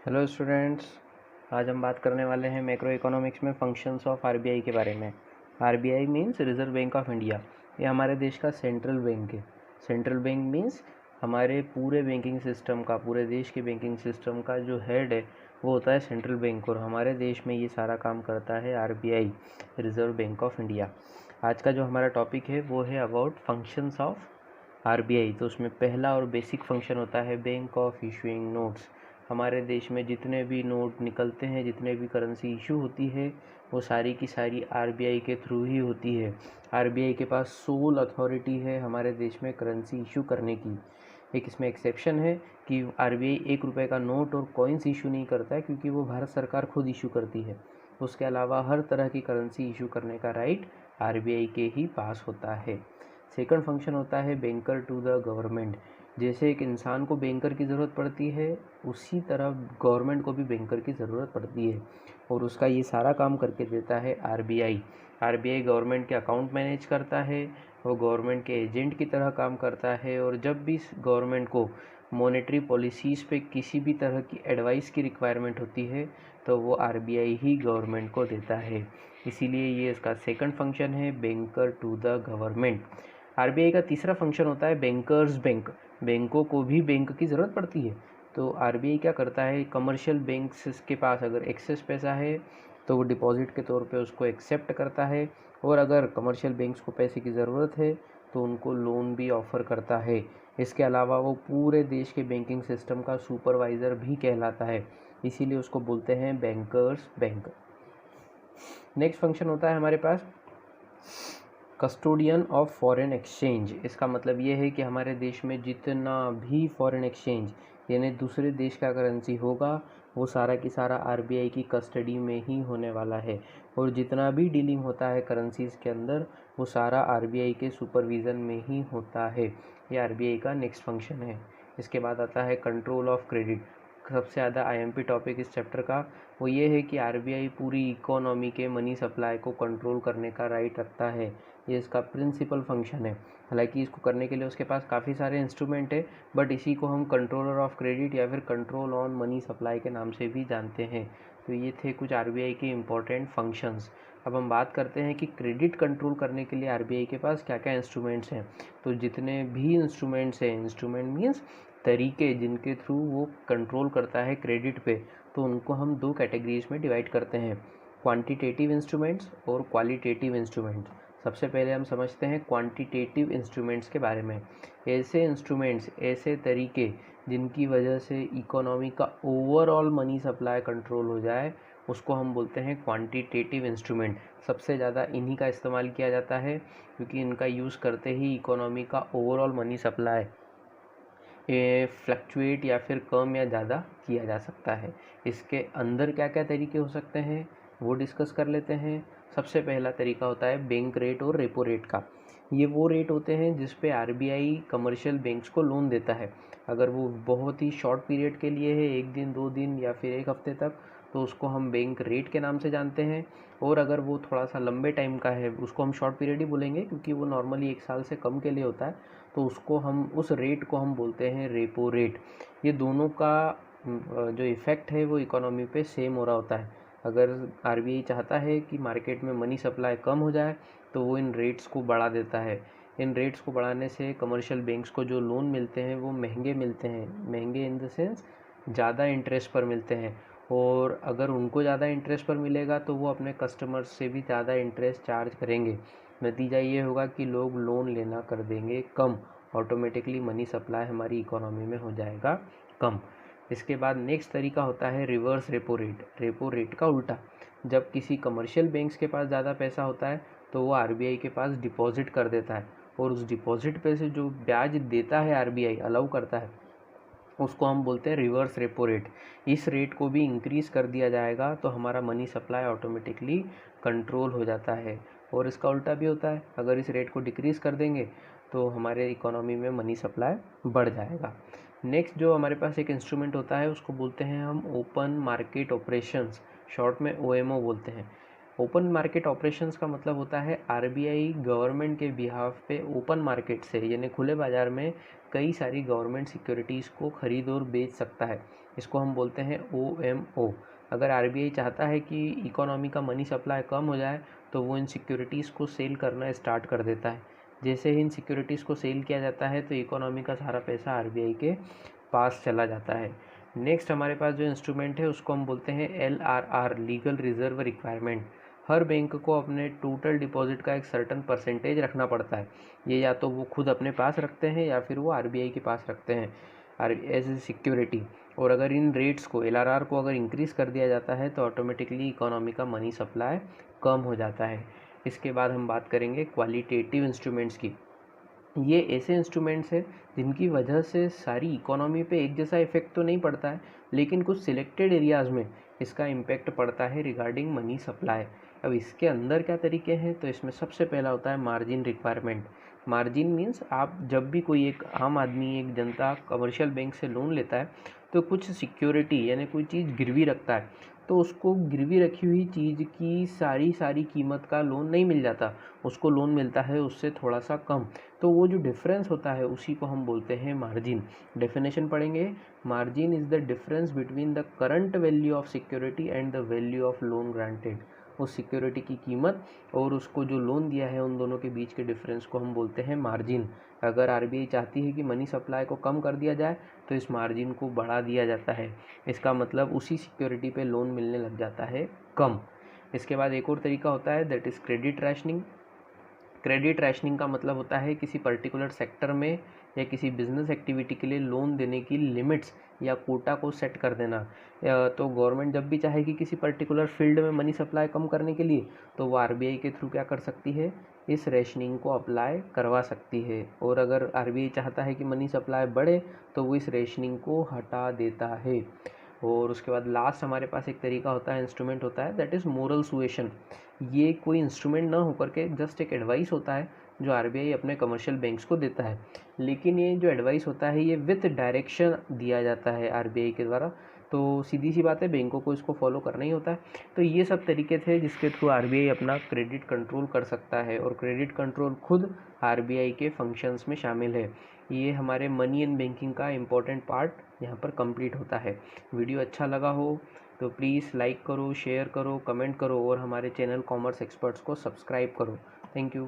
Hello students. आज हम बात करने वाले हैं मैक्रो इकोनॉमिक्स में फंक्शंस ऑफ आरबीआई के बारे में। RBI means reserve bank of India. ये हमारे देश का सेंट्रल बैंक है। सेंट्रल बैंक मींस हमारे पूरे बैंकिंग सिस्टम का, पूरे देश के बैंकिंग सिस्टम का जो हेड है वो होता है सेंट्रल बैंक, और हमारे देश में ये सारा काम करता है RBI, reserve bank of India. आज का जो हमारा टॉपिक है वो है अबाउट फंक्शंस ऑफ आरबीआई। तो उसमें पहला और बेसिक फंक्शन होता है बैंक ऑफ इशूइंग नोट्स। हमारे देश में जितने भी नोट निकलते हैं, जितने भी करेंसी इशू होती है, वो सारी की सारी आरबीआई के थ्रू ही होती है। आरबीआई के पास सोल अथॉरिटी है हमारे देश में करेंसी इशू करने की। एक इसमें एक्सेप्शन है कि आरबीआई 1 रुपये का नोट और कॉइन्स इशू नहीं करता है, क्योंकि वो भारत सरकार खुद इशू करती है। उसके अलावा हर तरह की करेंसी इशू करने का राइट आरबीआई के ही पास होता है। सेकंड फंक्शन होता है बैंकर टू द गवर्नमेंट। जैसे एक इंसान को बैंकर की ज़रूरत पड़ती है, उसी तरह गवर्नमेंट को भी बैंकर की ज़रूरत पड़ती है, और उसका ये सारा काम करके देता है आरबीआई। आरबीआई गवर्नमेंट के अकाउंट मैनेज करता है, वो गवर्नमेंट के एजेंट की तरह काम करता है, और जब भी गवर्नमेंट को मॉनेटरी पॉलिसीज़ पे किसी भी तरह की एडवाइस की रिक्वायरमेंट होती है तो वो आरबीआई ही गवर्नमेंट को देता है। इसीलिए ये इसका सेकंड फंक्शन है, banker to the government. RBI का तीसरा फंक्शन होता है बैंकर्स बैंक। बैंकों को भी बैंक की ज़रूरत पड़ती है, तो आरबीआई क्या करता है, कमर्शियल बैंक्स के पास अगर एक्सेस पैसा है तो वो डिपॉजिट के तौर पे उसको एक्सेप्ट करता है, और अगर कमर्शियल बैंक्स को पैसे की ज़रूरत है तो उनको लोन भी ऑफ़र करता है। इसके अलावा वो पूरे देश के बैंकिंग सिस्टम का सुपरवाइज़र भी कहलाता है, इसीलिए उसको बोलते हैं बैंकर्स बैंक। नेक्स्ट फंक्शन होता है हमारे पास कस्टोडियन ऑफ फॉरेन एक्सचेंज। इसका मतलब ये है कि हमारे देश में जितना भी फॉरेन एक्सचेंज यानी दूसरे देश का करेंसी होगा, वो सारा की सारा आरबीआई की कस्टडी में ही होने वाला है, और जितना भी डीलिंग होता है करेंसीज़ के अंदर वो सारा आरबीआई के सुपरविज़न में ही होता है। ये आरबीआई का नेक्स्ट फंक्शन है। इसके बाद आता है कंट्रोल ऑफ क्रेडिट। सबसे ज़्यादा आईएमपी टॉपिक इस चैप्टर का वो ये है कि आरबीआई पूरी इकोनॉमी के मनी सप्लाई को कंट्रोल करने का राइट रखता है। ये इसका प्रिंसिपल फंक्शन है। हालांकि इसको करने के लिए उसके पास काफ़ी सारे इंस्ट्रूमेंट है, बट इसी को हम कंट्रोलर ऑफ क्रेडिट या फिर कंट्रोल ऑन मनी सप्लाई के नाम से भी जानते हैं। तो ये थे कुछ आरबीआई के इम्पोर्टेंट फंक्शंस। अब हम बात करते हैं कि क्रेडिट कंट्रोल करने के लिए आरबीआई के पास क्या क्या इंस्ट्रूमेंट्स हैं। तो जितने भी इंस्ट्रूमेंट्स हैं, इंस्ट्रूमेंट मीन्स तरीके जिनके थ्रू वो कंट्रोल करता है क्रेडिट पे, तो उनको हम दो कैटेगरीज में डिवाइड करते हैं, क्वांटिटेटिव इंस्ट्रूमेंट्स और क्वालिटेटिव इंस्ट्रूमेंट्स। सबसे पहले हम समझते हैं क्वांटिटेटिव इंस्ट्रूमेंट्स के बारे में। ऐसे इंस्ट्रूमेंट्स, ऐसे तरीके जिनकी वजह से इकोनॉमी का ओवरऑल मनी सप्लाई कंट्रोल हो जाए, उसको हम बोलते हैं क्वांटिटेटिव इंस्ट्रूमेंट। सबसे ज़्यादा इन्हीं का इस्तेमाल किया जाता है, क्योंकि इनका यूज़ करते ही इकोनॉमी का ओवरऑल मनी सप्लाई फ्लक्चुएट या फिर कम या ज़्यादा किया जा सकता है। इसके अंदर क्या क्या तरीके हो सकते हैं वो डिस्कस कर लेते हैं। सबसे पहला तरीका होता है बैंक रेट और रेपो रेट का। ये वो रेट होते हैं जिस पे आरबीआई कमर्शियल बैंक्स को लोन देता है। अगर वो बहुत ही शॉर्ट पीरियड के लिए है, 1 दिन 2 दिन या फिर 1 हफ्ते तक, तो उसको हम बैंक रेट के नाम से जानते हैं। और अगर वो थोड़ा सा लंबे टाइम का है, उसको हम शॉर्ट पीरियड ही बोलेंगे, क्योंकि वो नॉर्मली 1 साल से कम के लिए होता है, तो उसको हम, उस रेट को हम बोलते हैं रेपो रेट। ये दोनों का जो इफ़ेक्ट है वो इकोनॉमी पे सेम हो रहा होता है। अगर आरबीआई चाहता है कि मार्केट में मनी सप्लाई कम हो जाए तो वो इन रेट्स को बढ़ा देता है। इन रेट्स को बढ़ाने से कमर्शियल बैंक्स को जो लोन मिलते हैं वो महंगे मिलते हैं, महंगे इन द सेंस ज़्यादा इंटरेस्ट पर मिलते हैं। और अगर उनको ज़्यादा इंटरेस्ट पर मिलेगा तो वो अपने कस्टमर्स से भी ज़्यादा इंटरेस्ट चार्ज करेंगे। नतीजा ये होगा कि लोग लोन लेना कर देंगे कम, ऑटोमेटिकली मनी सप्लाई हमारी इकोनॉमी में हो जाएगा कम। इसके बाद नेक्स्ट तरीका होता है reverse repo rate. Repo rate का उल्टा, जब किसी कमर्शियल बैंक्स के पास ज़्यादा पैसा होता है तो वो आरबीआई के पास डिपॉजिट कर देता है, और उस डिपॉजिट पे से जो ब्याज देता है आरबीआई, अलाउ करता है, उसको हम बोलते हैं रिवर्स रेपो रेट। इस रेट को भी इंक्रीज़ कर दिया जाएगा तो हमारा मनी सप्लाई ऑटोमेटिकली कंट्रोल हो जाता है। और इसका उल्टा भी होता है, अगर इस रेट को डिक्रीज़ कर देंगे तो हमारे इकोनॉमी में मनी सप्लाई बढ़ जाएगा। नेक्स्ट जो हमारे पास एक इंस्ट्रूमेंट होता है उसको बोलते हैं हम ओपन मार्केट ऑपरेशंस, शॉर्ट में ओएमओ बोलते हैं। ओपन मार्केट ऑपरेशंस का मतलब होता है आरबीआई गवर्नमेंट के बिहाफ पे ओपन मार्केट से यानी खुले बाज़ार में कई सारी गवर्नमेंट सिक्योरिटीज़ को ख़रीद और बेच सकता है। इसको हम बोलते हैं OMO। अगर आरबीआई चाहता है कि इकोनॉमी का मनी सप्लाई कम हो जाए तो वो इन सिक्योरिटीज़ को सेल करना स्टार्ट कर देता है। जैसे ही इन सिक्योरिटीज़ को सेल किया जाता है तो इकोनॉमी का सारा पैसा आरबीआई के पास चला जाता है। नेक्स्ट हमारे पास जो इंस्ट्रूमेंट है उसको हम बोलते हैं LRR, लीगल रिजर्व रिक्वायरमेंट। हर बैंक को अपने टोटल डिपॉजिट का एक सर्टन परसेंटेज रखना पड़ता है। ये या तो वो खुद अपने पास रखते हैं या फिर वो आरबीआई के पास रखते हैं एज ए सिक्योरिटी। और अगर इन रेट्स को LRR को अगर इंक्रीज़ कर दिया जाता है तो ऑटोमेटिकली इकोनॉमी का मनी सप्लाई कम हो जाता है। इसके बाद हम बात करेंगे क्वालिटेटिव इंस्ट्रूमेंट्स की। ये ऐसे इंस्ट्रूमेंट्स हैं जिनकी वजह से सारी इकोनॉमी पे एक जैसा इफेक्ट तो नहीं पड़ता है, लेकिन कुछ सिलेक्टेड एरियाज़ में इसका इम्पैक्ट पड़ता है रिगार्डिंग मनी सप्लाई। अब इसके अंदर क्या तरीके हैं, तो इसमें सबसे पहला होता है मार्जिन रिक्वायरमेंट। मार्जिन मीन्स आप जब भी कोई एक आम आदमी, एक जनता कमर्शियल बैंक से लोन लेता है तो कुछ सिक्योरिटी यानी कोई चीज़ गिरवी रखता है, तो उसको गिरवी रखी हुई चीज़ की सारी कीमत का लोन नहीं मिल जाता, उसको लोन मिलता है उससे थोड़ा सा कम। तो वो जो डिफरेंस होता है उसी को हम बोलते हैं मार्जिन। डेफिनेशन पढ़ेंगे, margin is the difference between the current value of security and the value of loan granted. उस सिक्योरिटी की कीमत और उसको जो लोन दिया है उन दोनों के बीच के डिफरेंस को हम बोलते हैं मार्जिन। अगर आरबीआई चाहती है कि मनी सप्लाई को कम कर दिया जाए तो इस मार्जिन को बढ़ा दिया जाता है। इसका मतलब उसी सिक्योरिटी पे लोन मिलने लग जाता है कम। इसके बाद एक और तरीका होता है, that is credit rationing. Credit rationing का मतलब होता है किसी पर्टिकुलर सेक्टर में या किसी बिजनेस एक्टिविटी के लिए लोन देने की लिमिट्स या कोटा को सेट कर देना। तो गवर्नमेंट जब भी चाहेगी किसी पर्टिकुलर फील्ड में मनी सप्लाई कम करने के लिए तो वो आरबीआई के थ्रू क्या कर सकती है, इस रैशनिंग को अप्लाई करवा सकती है। और अगर आरबीआई चाहता है कि मनी सप्लाई बढ़े तो वो इस रैशनिंग को हटा देता है। और उसके बाद लास्ट हमारे पास एक तरीका होता है, इंस्ट्रूमेंट होता है, दैट इज़ मोरल सुएशन। ये कोई इंस्ट्रूमेंट ना होकर के जस्ट एक एडवाइस होता है जो आरबीआई अपने कमर्शियल बैंक्स को देता है, लेकिन ये जो एडवाइस होता है ये विथ डायरेक्शन दिया जाता है आरबीआई के द्वारा। तो सीधी सी बात है, बैंकों को इसको फॉलो करना ही होता है। तो ये सब तरीके थे जिसके थ्रू आरबीआई अपना क्रेडिट कंट्रोल कर सकता है, और क्रेडिट कंट्रोल खुद आरबीआई के फंक्शंस में शामिल है। ये हमारे मनी एंड बैंकिंग का इम्पोर्टेंट पार्ट यहाँ पर कंप्लीट होता है। वीडियो अच्छा लगा हो तो प्लीज़ लाइक करो, शेयर करो, कमेंट करो और हमारे चैनल कॉमर्स एक्सपर्ट्स को सब्सक्राइब करो। Thank you.